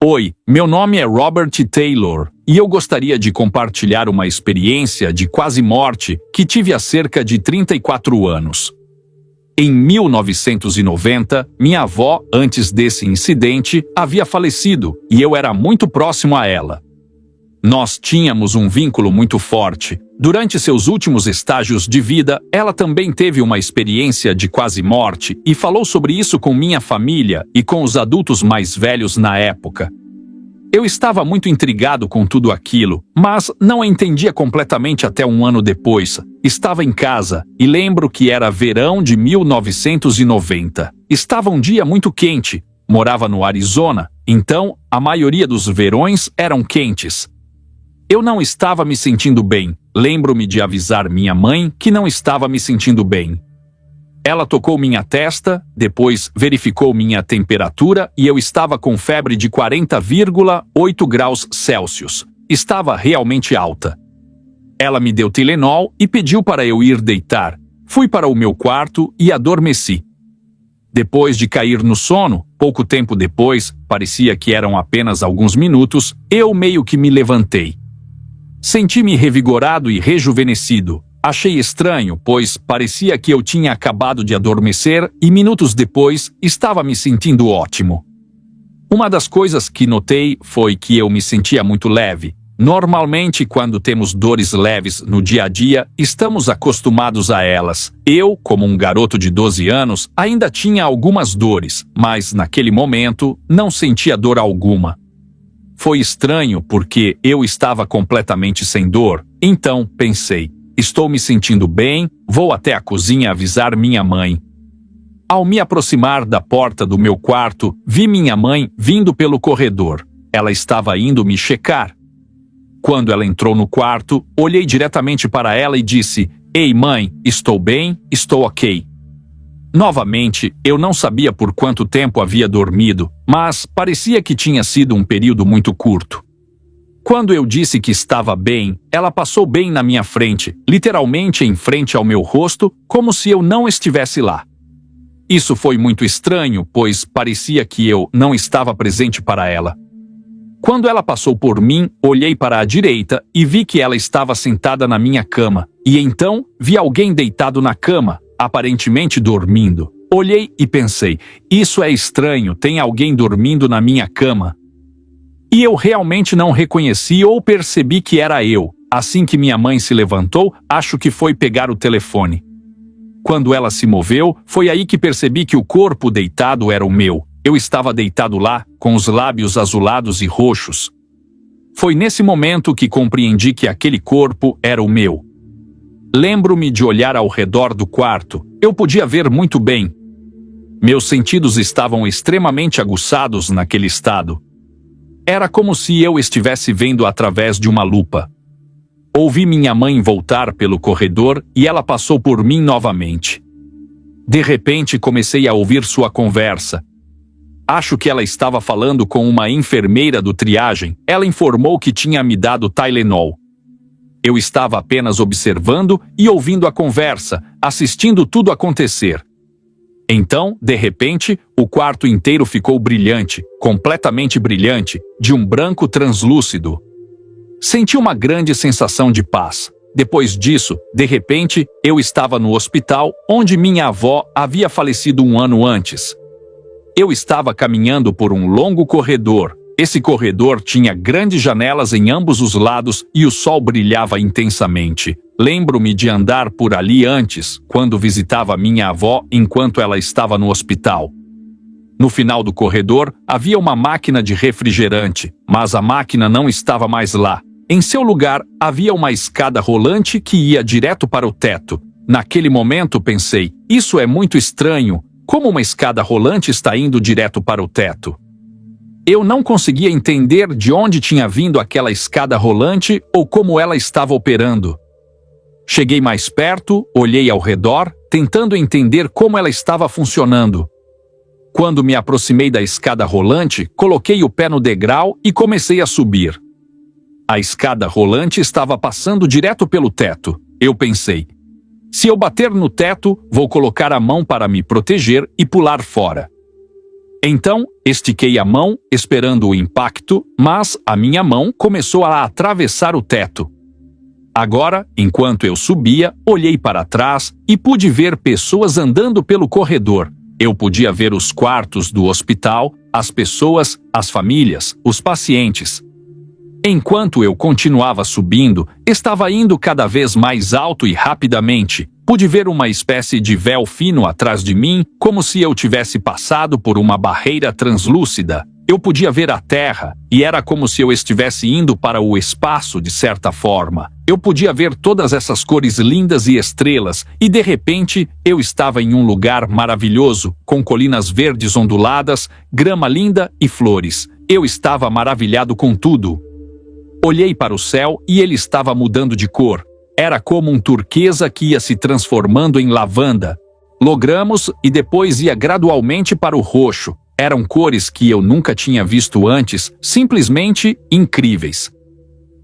Oi, meu nome é Robert Taylor e eu gostaria de compartilhar uma experiência de quase morte que tive há cerca de 34 anos. Em 1990, minha avó, antes desse incidente, havia falecido e eu era muito próximo a ela. Nós tínhamos um vínculo muito forte. Durante seus últimos estágios de vida, ela também teve uma experiência de quase morte e falou sobre isso com minha família e com os adultos mais velhos na época. Eu estava muito intrigado com tudo aquilo, mas não a entendia completamente até um ano depois. Estava em casa e lembro que era verão de 1990. Estava um dia muito quente. Morava no Arizona, então a maioria dos verões eram quentes. Eu não estava me sentindo bem. Lembro-me de avisar minha mãe que não estava me sentindo bem. Ela tocou minha testa, depois verificou minha temperatura e eu estava com febre de 40,8 graus Celsius. Estava realmente alta. Ela me deu Tylenol e pediu para eu ir deitar. Fui para o meu quarto e adormeci. Depois de cair no sono, pouco tempo depois, parecia que eram apenas alguns minutos, eu meio que me levantei. Senti-me revigorado e rejuvenescido. Achei estranho, pois parecia que eu tinha acabado de adormecer e minutos depois estava me sentindo ótimo. Uma das coisas que notei foi que eu me sentia muito leve. Normalmente, quando temos dores leves no dia a dia, estamos acostumados a elas. Eu, como um garoto de 12 anos, ainda tinha algumas dores, mas naquele momento não sentia dor alguma. Foi estranho porque eu estava completamente sem dor. Então, pensei, estou me sentindo bem, vou até a cozinha avisar minha mãe. Ao me aproximar da porta do meu quarto, vi minha mãe vindo pelo corredor. Ela estava indo me checar. Quando ela entrou no quarto, olhei diretamente para ela e disse: "Ei, mãe, estou bem, estou ok." Novamente, eu não sabia por quanto tempo havia dormido, mas parecia que tinha sido um período muito curto. Quando eu disse que estava bem, ela passou bem na minha frente, literalmente em frente ao meu rosto, como se eu não estivesse lá. Isso foi muito estranho, pois parecia que eu não estava presente para ela. Quando ela passou por mim, olhei para a direita e vi que ela estava sentada na minha cama, e então vi alguém deitado na cama, aparentemente dormindo. Olhei e pensei, isso é estranho, tem alguém dormindo na minha cama. E eu realmente não reconheci ou percebi que era eu. Assim que minha mãe se levantou, acho que foi pegar o telefone. Quando ela se moveu, foi aí que percebi que o corpo deitado era o meu. Eu estava deitado lá, com os lábios azulados e roxos. Foi nesse momento que compreendi que aquele corpo era o meu. Lembro-me de olhar ao redor do quarto. Eu podia ver muito bem. Meus sentidos estavam extremamente aguçados naquele estado. Era como se eu estivesse vendo através de uma lupa. Ouvi minha mãe voltar pelo corredor e ela passou por mim novamente. De repente comecei a ouvir sua conversa. Acho que ela estava falando com uma enfermeira do triagem. Ela informou que tinha me dado Tylenol. Eu estava apenas observando e ouvindo a conversa, assistindo tudo acontecer. Então, de repente, o quarto inteiro ficou brilhante, completamente brilhante, de um branco translúcido. Senti uma grande sensação de paz. Depois disso, de repente, eu estava no hospital, onde minha avó havia falecido um ano antes. Eu estava caminhando por um longo corredor. Esse corredor tinha grandes janelas em ambos os lados e o sol brilhava intensamente. Lembro-me de andar por ali antes, quando visitava minha avó enquanto ela estava no hospital. No final do corredor, havia uma máquina de refrigerante, mas a máquina não estava mais lá. Em seu lugar, havia uma escada rolante que ia direto para o teto. Naquele momento pensei, isso é muito estranho, como uma escada rolante está indo direto para o teto? Eu não conseguia entender de onde tinha vindo aquela escada rolante ou como ela estava operando. Cheguei mais perto, olhei ao redor, tentando entender como ela estava funcionando. Quando me aproximei da escada rolante, coloquei o pé no degrau e comecei a subir. A escada rolante estava passando direto pelo teto. Eu pensei, se eu bater no teto, vou colocar a mão para me proteger e pular fora. Então, estiquei a mão, esperando o impacto, mas a minha mão começou a atravessar o teto. Agora, enquanto eu subia, olhei para trás e pude ver pessoas andando pelo corredor. Eu podia ver os quartos do hospital, as pessoas, as famílias, os pacientes. Enquanto eu continuava subindo, estava indo cada vez mais alto e rapidamente. Pude ver uma espécie de véu fino atrás de mim, como se eu tivesse passado por uma barreira translúcida. Eu podia ver a terra, e era como se eu estivesse indo para o espaço de certa forma. Eu podia ver todas essas cores lindas e estrelas, e de repente eu estava em um lugar maravilhoso, com colinas verdes onduladas, grama linda e flores. Eu estava maravilhado com tudo. Olhei para o céu e ele estava mudando de cor. Era como um turquesa que ia se transformando em lavanda. Logramos e depois ia gradualmente para o roxo. Eram cores que eu nunca tinha visto antes, simplesmente incríveis.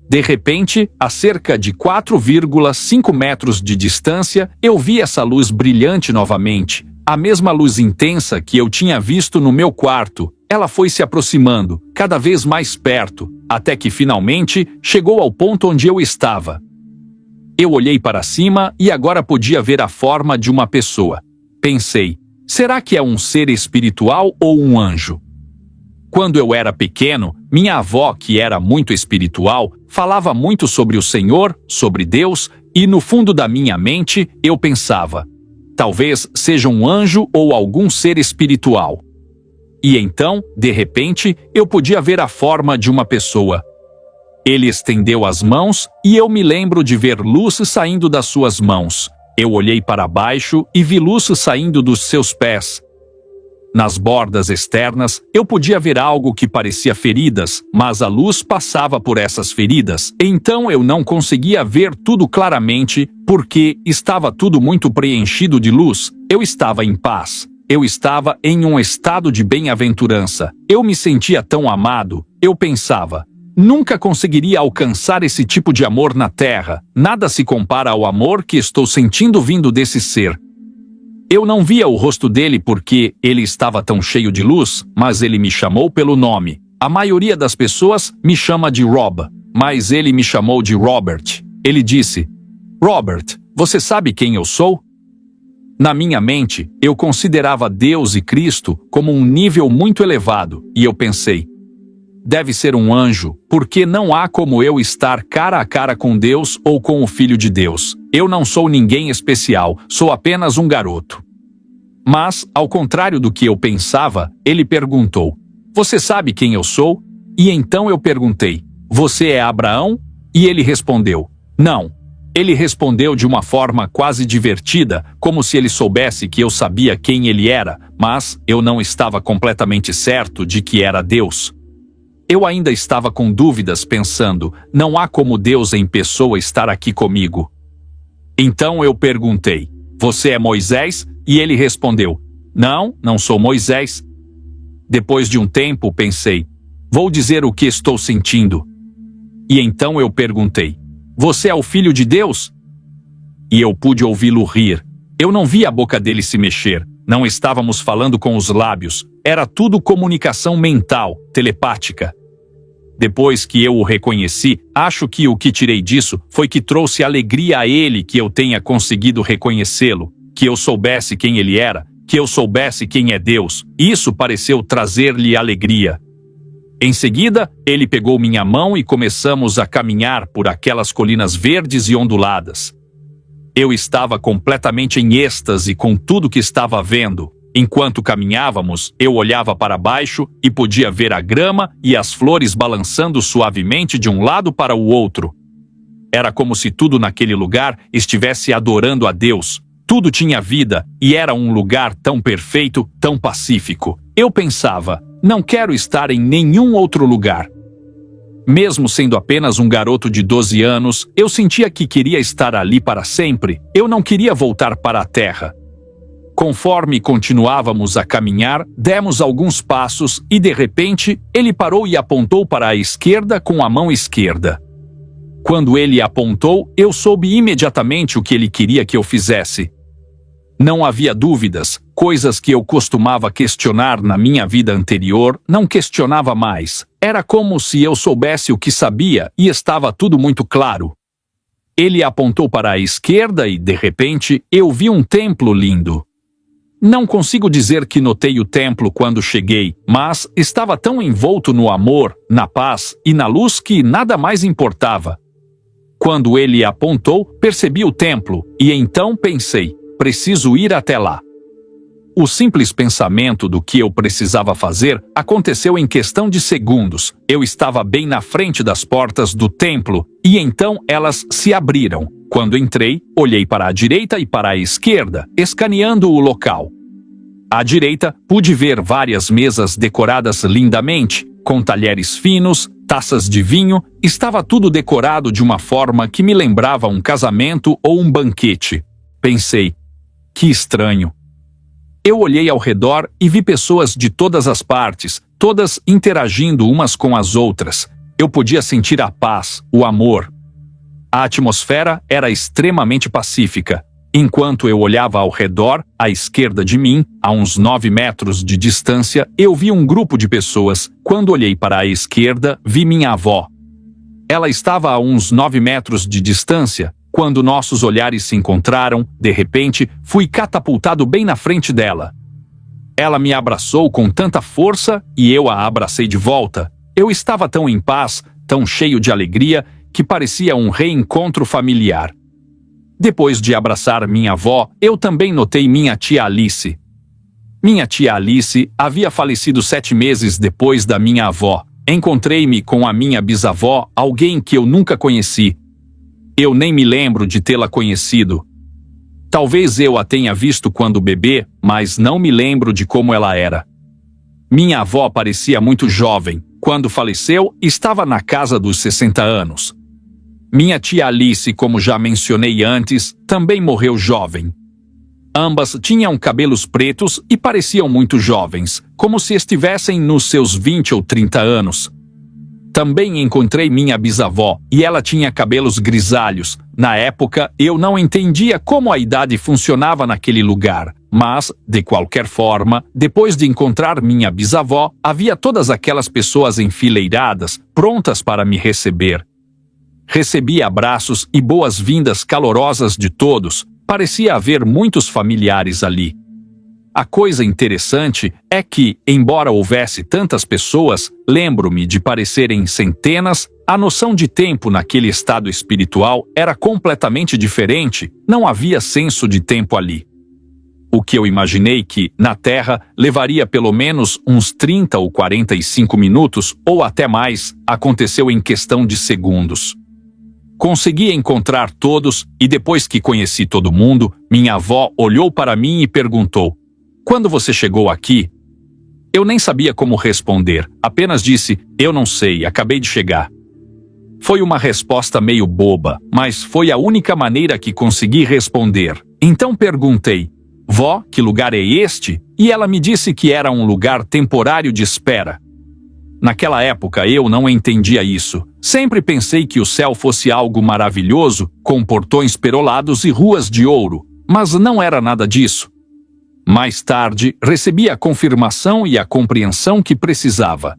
De repente, a cerca de 4,5 metros de distância, eu vi essa luz brilhante novamente. A mesma luz intensa que eu tinha visto no meu quarto. Ela foi se aproximando, cada vez mais perto, até que finalmente chegou ao ponto onde eu estava. Eu olhei para cima e agora podia ver a forma de uma pessoa. Pensei, será que é um ser espiritual ou um anjo? Quando eu era pequeno, minha avó, que era muito espiritual, falava muito sobre o Senhor, sobre Deus, e no fundo da minha mente eu pensava, talvez seja um anjo ou algum ser espiritual. E então, de repente, eu podia ver a forma de uma pessoa. Ele estendeu as mãos e eu me lembro de ver luz saindo das suas mãos. Eu olhei para baixo e vi luz saindo dos seus pés. Nas bordas externas, eu podia ver algo que parecia feridas, mas a luz passava por essas feridas. Então eu não conseguia ver tudo claramente, porque estava tudo muito preenchido de luz. Eu estava em paz. Eu estava em um estado de bem-aventurança. Eu me sentia tão amado. Eu pensava, nunca conseguiria alcançar esse tipo de amor na Terra. Nada se compara ao amor que estou sentindo vindo desse ser. Eu não via o rosto dele porque ele estava tão cheio de luz, mas ele me chamou pelo nome. A maioria das pessoas me chama de Rob, mas ele me chamou de Robert. Ele disse, Robert, você sabe quem eu sou? Na minha mente, eu considerava Deus e Cristo como um nível muito elevado, e eu pensei, deve ser um anjo, porque não há como eu estar cara a cara com Deus ou com o Filho de Deus. Eu não sou ninguém especial, sou apenas um garoto. Mas, ao contrário do que eu pensava, ele perguntou, você sabe quem eu sou? E então eu perguntei, você é Abraão? E ele respondeu, não. Ele respondeu de uma forma quase divertida, como se ele soubesse que eu sabia quem ele era, mas eu não estava completamente certo de que era Deus. Eu ainda estava com dúvidas pensando, não há como Deus em pessoa estar aqui comigo. Então eu perguntei, você é Moisés? E ele respondeu, não, não sou Moisés. Depois de um tempo pensei, vou dizer o que estou sentindo. E então eu perguntei, você é o Filho de Deus? E eu pude ouvi-lo rir. Eu não vi a boca dele se mexer, não estávamos falando com os lábios, era tudo comunicação mental, telepática. Depois que eu o reconheci, acho que o que tirei disso foi que trouxe alegria a ele que eu tenha conseguido reconhecê-lo, que eu soubesse quem ele era, que eu soubesse quem é Deus. Isso pareceu trazer-lhe alegria. Em seguida, ele pegou minha mão e começamos a caminhar por aquelas colinas verdes e onduladas. Eu estava completamente em êxtase com tudo que estava vendo. Enquanto caminhávamos, eu olhava para baixo e podia ver a grama e as flores balançando suavemente de um lado para o outro. Era como se tudo naquele lugar estivesse adorando a Deus. Tudo tinha vida e era um lugar tão perfeito, tão pacífico. Eu pensava, não quero estar em nenhum outro lugar. Mesmo sendo apenas um garoto de 12 anos, eu sentia que queria estar ali para sempre. Eu não queria voltar para a terra. Conforme continuávamos a caminhar, demos alguns passos e, de repente, ele parou e apontou para a esquerda com a mão esquerda. Quando ele apontou, eu soube imediatamente o que ele queria que eu fizesse. Não havia dúvidas, coisas que eu costumava questionar na minha vida anterior, não questionava mais. Era como se eu soubesse o que sabia e estava tudo muito claro. Ele apontou para a esquerda e, de repente, eu vi um templo lindo. Não consigo dizer que notei o templo quando cheguei, mas estava tão envolto no amor, na paz e na luz que nada mais importava. Quando ele apontou, percebi o templo e então pensei, preciso ir até lá. O simples pensamento do que eu precisava fazer aconteceu em questão de segundos. Eu estava bem na frente das portas do templo e então elas se abriram. Quando entrei, olhei para a direita e para a esquerda, escaneando o local. À direita, pude ver várias mesas decoradas lindamente, com talheres finos, taças de vinho, estava tudo decorado de uma forma que me lembrava um casamento ou um banquete. Pensei, que estranho. Eu olhei ao redor e vi pessoas de todas as partes, todas interagindo umas com as outras. Eu podia sentir a paz, o amor. A atmosfera era extremamente pacífica. Enquanto eu olhava ao redor, à esquerda de mim, a uns 9 metros de distância, eu vi um grupo de pessoas. Quando olhei para a esquerda, vi minha avó. Ela estava a uns 9 metros de distância. Quando nossos olhares se encontraram, de repente, fui catapultado bem na frente dela. Ela me abraçou com tanta força e eu a abracei de volta. Eu estava tão em paz, tão cheio de alegria, que parecia um reencontro familiar. Depois de abraçar minha avó, eu também notei minha tia Alice. Minha tia Alice havia falecido 7 meses depois da minha avó. Encontrei-me com a minha bisavó, alguém que eu nunca conheci. Eu nem me lembro de tê-la conhecido. Talvez eu a tenha visto quando bebê, mas não me lembro de como ela era. Minha avó parecia muito jovem. Quando faleceu, estava na casa dos 60 anos. Minha tia Alice, como já mencionei antes, também morreu jovem. Ambas tinham cabelos pretos e pareciam muito jovens, como se estivessem nos seus 20 ou 30 anos. Também encontrei minha bisavó, e ela tinha cabelos grisalhos. Na época, eu não entendia como a idade funcionava naquele lugar, mas, de qualquer forma, depois de encontrar minha bisavó, havia todas aquelas pessoas enfileiradas, prontas para me receber. Recebi abraços e boas-vindas calorosas de todos. Parecia haver muitos familiares ali. A coisa interessante é que, embora houvesse tantas pessoas, lembro-me de parecerem centenas, a noção de tempo naquele estado espiritual era completamente diferente, não havia senso de tempo ali. O que eu imaginei que, na Terra, levaria pelo menos uns 30 ou 45 minutos, ou até mais, aconteceu em questão de segundos. Consegui encontrar todos, e depois que conheci todo mundo, minha avó olhou para mim e perguntou: "Quando você chegou aqui?" Eu nem sabia como responder, apenas disse: "Eu não sei, acabei de chegar." Foi uma resposta meio boba, mas foi a única maneira que consegui responder. Então perguntei: "Vó, que lugar é este?" E ela me disse que era um lugar temporário de espera. Naquela época eu não entendia isso. Sempre pensei que o céu fosse algo maravilhoso, com portões perolados e ruas de ouro, mas não era nada disso. Mais tarde, recebi a confirmação e a compreensão que precisava.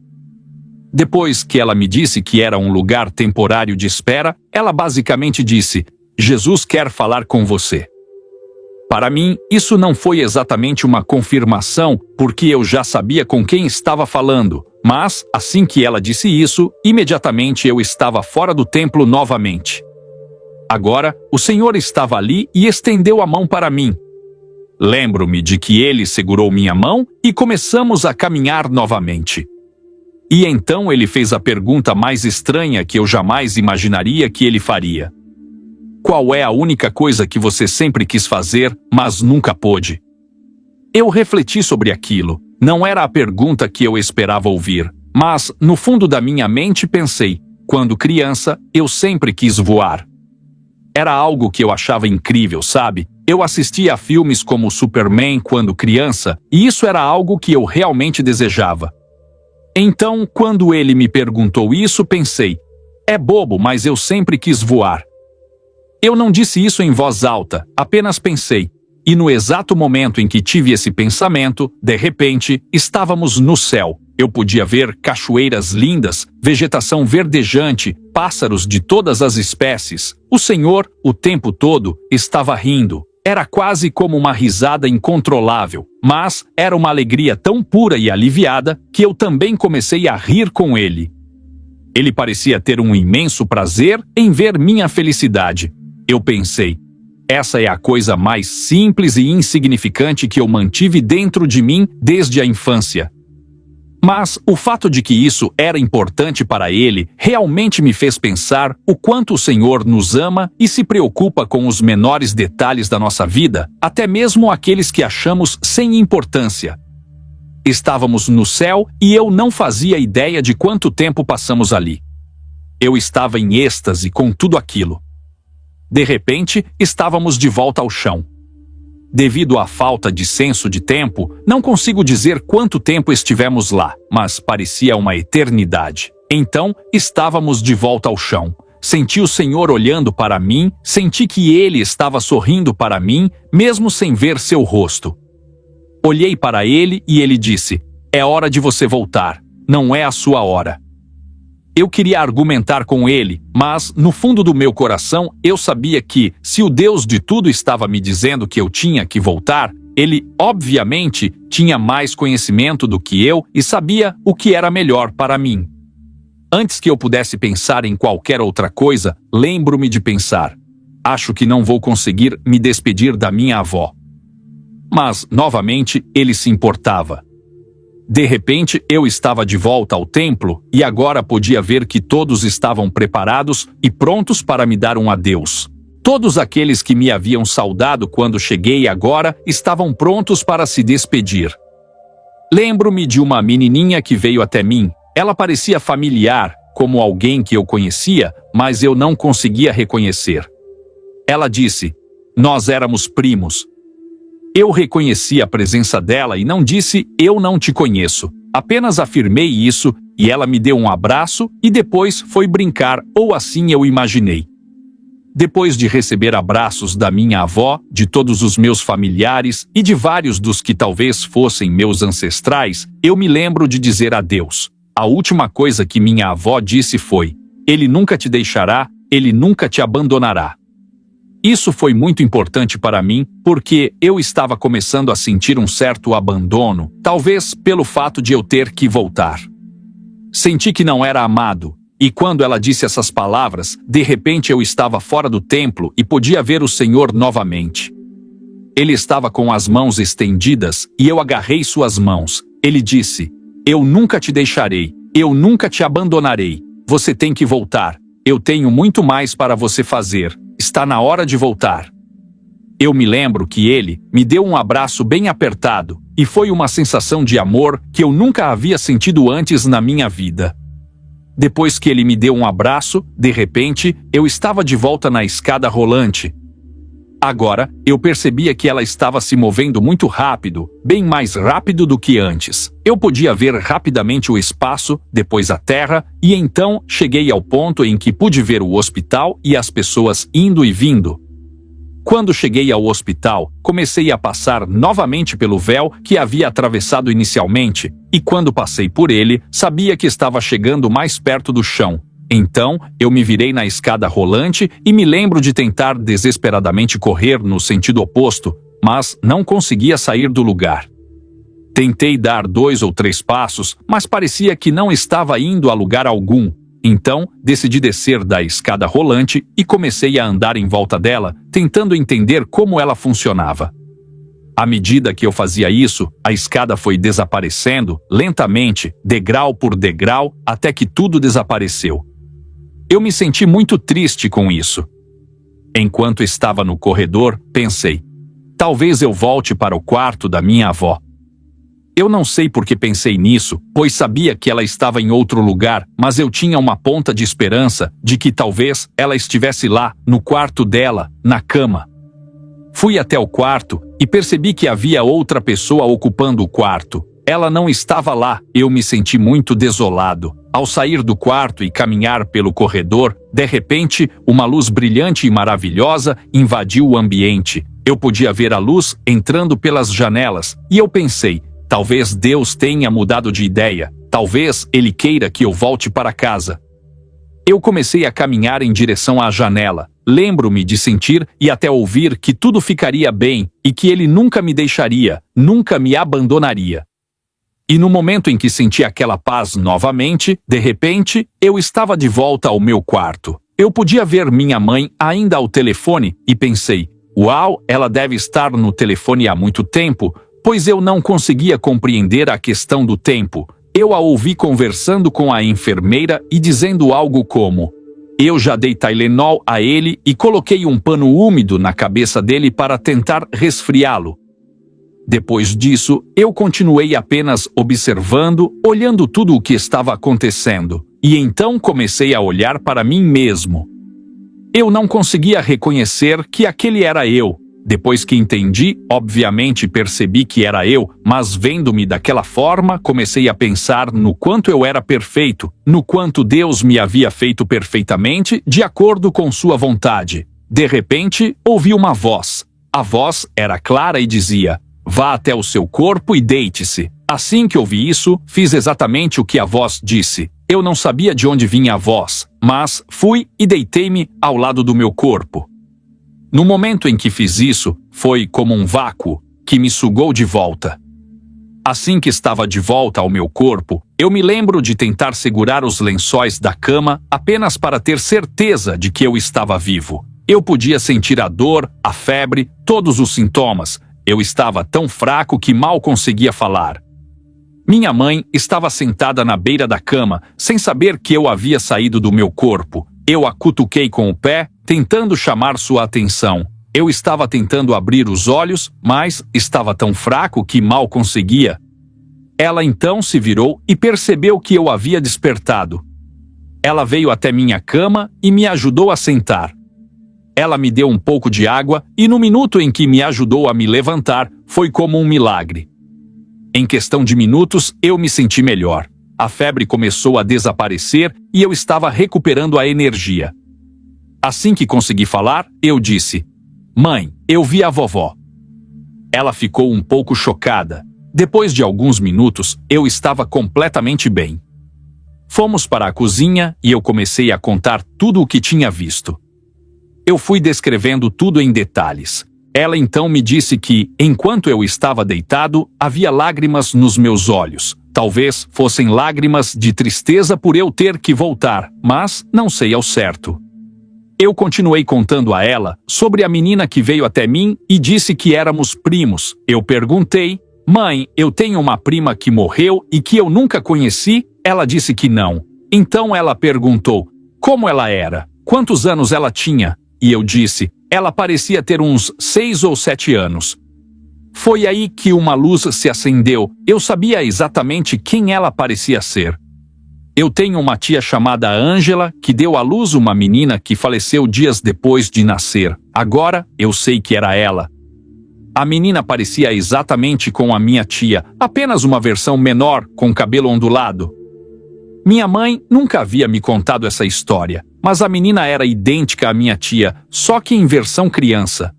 Depois que ela me disse que era um lugar temporário de espera, ela basicamente disse: "Jesus quer falar com você." Para mim, isso não foi exatamente uma confirmação, porque eu já sabia com quem estava falando, mas, assim que ela disse isso, imediatamente eu estava fora do templo novamente. Agora, o Senhor estava ali e estendeu a mão para mim. Lembro-me de que ele segurou minha mão e começamos a caminhar novamente. E então ele fez a pergunta mais estranha que eu jamais imaginaria que ele faria. Qual é a única coisa que você sempre quis fazer, mas nunca pôde? Eu refleti sobre aquilo. Não era a pergunta que eu esperava ouvir, mas, no fundo da minha mente pensei, quando criança, eu sempre quis voar. Era algo que eu achava incrível, sabe? Eu assistia a filmes como Superman quando criança, e isso era algo que eu realmente desejava. Então, quando ele me perguntou isso, pensei, é bobo, mas eu sempre quis voar. Eu não disse isso em voz alta, apenas pensei, E no exato momento em que tive esse pensamento, de repente, estávamos no céu. Eu podia ver cachoeiras lindas, vegetação verdejante, pássaros de todas as espécies. O Senhor, o tempo todo, estava rindo. Era quase como uma risada incontrolável, mas era uma alegria tão pura e aliviada que eu também comecei a rir com ele. Ele parecia ter um imenso prazer em ver minha felicidade. Eu pensei, essa é a coisa mais simples e insignificante que eu mantive dentro de mim desde a infância. Mas o fato de que isso era importante para ele realmente me fez pensar o quanto o Senhor nos ama e se preocupa com os menores detalhes da nossa vida, até mesmo aqueles que achamos sem importância. Estávamos no céu e eu não fazia ideia de quanto tempo passamos ali. Eu estava em êxtase com tudo aquilo. De repente, estávamos de volta ao chão. Devido à falta de senso de tempo, não consigo dizer quanto tempo estivemos lá, mas parecia uma eternidade. Então, estávamos de volta ao chão. Senti o Senhor olhando para mim, senti que Ele estava sorrindo para mim, mesmo sem ver seu rosto. Olhei para ele e ele disse, é hora de você voltar, não é a sua hora. Eu queria argumentar com ele, mas, no fundo do meu coração, eu sabia que, se o Deus de tudo estava me dizendo que eu tinha que voltar, ele, obviamente, tinha mais conhecimento do que eu e sabia o que era melhor para mim. Antes que eu pudesse pensar em qualquer outra coisa, lembro-me de pensar, acho que não vou conseguir me despedir da minha avó. Mas, novamente, ele se importava. De repente, eu estava de volta ao templo e agora podia ver que todos estavam preparados e prontos para me dar um adeus. Todos aqueles que me haviam saudado quando cheguei agora estavam prontos para se despedir. Lembro-me de uma menininha que veio até mim. Ela parecia familiar, como alguém que eu conhecia, mas eu não conseguia reconhecer. Ela disse, nós éramos primos. Eu reconheci a presença dela e não disse, eu não te conheço. Apenas afirmei isso e ela me deu um abraço e depois foi brincar, ou assim eu imaginei. Depois de receber abraços da minha avó, de todos os meus familiares e de vários dos que talvez fossem meus ancestrais, eu me lembro de dizer adeus. A última coisa que minha avó disse foi, ele nunca te deixará, ele nunca te abandonará. Isso foi muito importante para mim, porque eu estava começando a sentir um certo abandono, talvez pelo fato de eu ter que voltar. Senti que não era amado, e quando ela disse essas palavras, de repente eu estava fora do templo e podia ver o Senhor novamente. Ele estava com as mãos estendidas, e eu agarrei suas mãos. Ele disse, eu nunca te deixarei, eu nunca te abandonarei, você tem que voltar, eu tenho muito mais para você fazer. Está na hora de voltar. Eu me lembro que ele me deu um abraço bem apertado, e foi uma sensação de amor que eu nunca havia sentido antes na minha vida. Depois que ele me deu um abraço, de repente, eu estava de volta na escada rolante. Agora, eu percebia que ela estava se movendo muito rápido, bem mais rápido do que antes. Eu podia ver rapidamente o espaço, depois a terra, e então cheguei ao ponto em que pude ver o hospital e as pessoas indo e vindo. Quando cheguei ao hospital, comecei a passar novamente pelo véu que havia atravessado inicialmente, e quando passei por ele, sabia que estava chegando mais perto do chão. Então, eu me virei na escada rolante e me lembro de tentar desesperadamente correr no sentido oposto, mas não conseguia sair do lugar. Tentei dar 2 ou 3 passos, mas parecia que não estava indo a lugar algum. Então, decidi descer da escada rolante e comecei a andar em volta dela, tentando entender como ela funcionava. À medida que eu fazia isso, a escada foi desaparecendo, lentamente, degrau por degrau, até que tudo desapareceu. Eu me senti muito triste com isso. Enquanto estava no corredor, pensei, talvez eu volte para o quarto da minha avó. Eu não sei por que pensei nisso, pois sabia que ela estava em outro lugar, mas eu tinha uma ponta de esperança de que talvez ela estivesse lá, no quarto dela, na cama. Fui até o quarto e percebi que havia outra pessoa ocupando o quarto. Ela não estava lá, eu me senti muito desolado. Ao sair do quarto e caminhar pelo corredor, de repente, uma luz brilhante e maravilhosa invadiu o ambiente. Eu podia ver a luz entrando pelas janelas, e eu pensei, talvez Deus tenha mudado de ideia, talvez Ele queira que eu volte para casa. Eu comecei a caminhar em direção à janela. Lembro-me de sentir e até ouvir que tudo ficaria bem e que Ele nunca me deixaria, nunca me abandonaria. E no momento em que senti aquela paz novamente, de repente, eu estava de volta ao meu quarto. Eu podia ver minha mãe ainda ao telefone e pensei, uau, ela deve estar no telefone há muito tempo, pois eu não conseguia compreender a questão do tempo. Eu a ouvi conversando com a enfermeira e dizendo algo como: eu já dei Tylenol a ele e coloquei um pano úmido na cabeça dele para tentar resfriá-lo. Depois disso, eu continuei apenas observando, olhando tudo o que estava acontecendo, e então comecei a olhar para mim mesmo. Eu não conseguia reconhecer que aquele era eu. Depois que entendi, obviamente percebi que era eu, mas vendo-me daquela forma, comecei a pensar no quanto eu era perfeito, no quanto Deus me havia feito perfeitamente, de acordo com sua vontade. De repente, ouvi uma voz. A voz era clara e dizia: vá até o seu corpo e deite-se. Assim que ouvi isso, fiz exatamente o que a voz disse. Eu não sabia de onde vinha a voz, mas fui e deitei-me ao lado do meu corpo. No momento em que fiz isso, foi como um vácuo que me sugou de volta. Assim que estava de volta ao meu corpo, eu me lembro de tentar segurar os lençóis da cama apenas para ter certeza de que eu estava vivo. Eu podia sentir a dor, a febre, todos os sintomas. Eu estava tão fraco que mal conseguia falar. Minha mãe estava sentada na beira da cama, sem saber que eu havia saído do meu corpo. Eu a cutuquei com o pé, tentando chamar sua atenção. Eu estava tentando abrir os olhos, mas estava tão fraco que mal conseguia. Ela então se virou e percebeu que eu havia despertado. Ela veio até minha cama e me ajudou a sentar. Ela me deu um pouco de água e no minuto em que me ajudou a me levantar, foi como um milagre. Em questão de minutos, eu me senti melhor. A febre começou a desaparecer e eu estava recuperando a energia. Assim que consegui falar, eu disse: mãe, eu vi a vovó. Ela ficou um pouco chocada. Depois de alguns minutos, eu estava completamente bem. Fomos para a cozinha e eu comecei a contar tudo o que tinha visto. Eu fui descrevendo tudo em detalhes. Ela então me disse que, enquanto eu estava deitado, havia lágrimas nos meus olhos. Talvez fossem lágrimas de tristeza por eu ter que voltar, mas não sei ao certo. Eu continuei contando a ela sobre a menina que veio até mim e disse que éramos primos. Eu perguntei: mãe, eu tenho uma prima que morreu e que eu nunca conheci? Ela disse que não. Então ela perguntou: como ela era? Quantos anos ela tinha? E eu disse: ela parecia ter uns 6 ou 7 anos. Foi aí que uma luz se acendeu. Eu sabia exatamente quem ela parecia ser. Eu tenho uma tia chamada Ângela, que deu à luz uma menina que faleceu dias depois de nascer. Agora, eu sei que era ela. A menina parecia exatamente com a minha tia, apenas uma versão menor, com cabelo ondulado. Minha mãe nunca havia me contado essa história, mas a menina era idêntica à minha tia, só que em versão criança.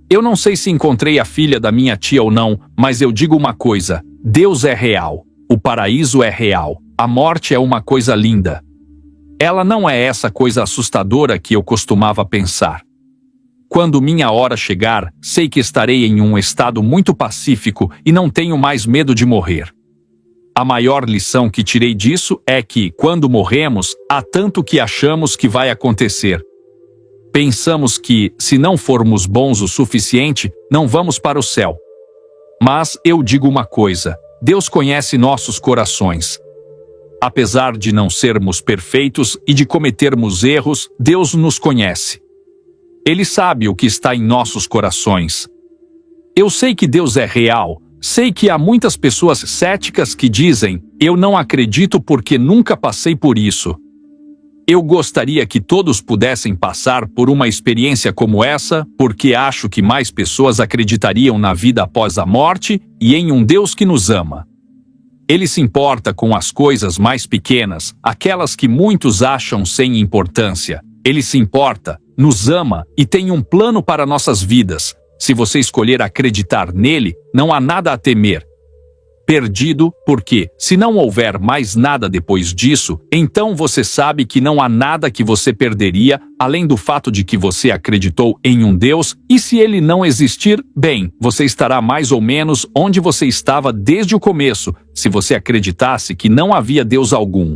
Eu não sei se encontrei a filha da minha tia ou não, mas eu digo uma coisa: Deus é real. O paraíso é real. A morte é uma coisa linda. Ela não é essa coisa assustadora que eu costumava pensar. Quando minha hora chegar, sei que estarei em um estado muito pacífico e não tenho mais medo de morrer. A maior lição que tirei disso é que, quando morremos, há tanto que achamos que vai acontecer. Pensamos que, se não formos bons o suficiente, não vamos para o céu. Mas eu digo uma coisa: Deus conhece nossos corações. Apesar de não sermos perfeitos e de cometermos erros, Deus nos conhece. Ele sabe o que está em nossos corações. Eu sei que Deus é real. Sei que há muitas pessoas céticas que dizem: eu não acredito porque nunca passei por isso. Eu gostaria que todos pudessem passar por uma experiência como essa, porque acho que mais pessoas acreditariam na vida após a morte e em um Deus que nos ama. Ele se importa com as coisas mais pequenas, aquelas que muitos acham sem importância. Ele se importa, nos ama e tem um plano para nossas vidas. Se você escolher acreditar nele, não há nada a temer. Perdido, porque, se não houver mais nada depois disso, então você sabe que não há nada que você perderia, além do fato de que você acreditou em um Deus, e se ele não existir, bem, você estará mais ou menos onde você estava desde o começo, se você acreditasse que não havia Deus algum.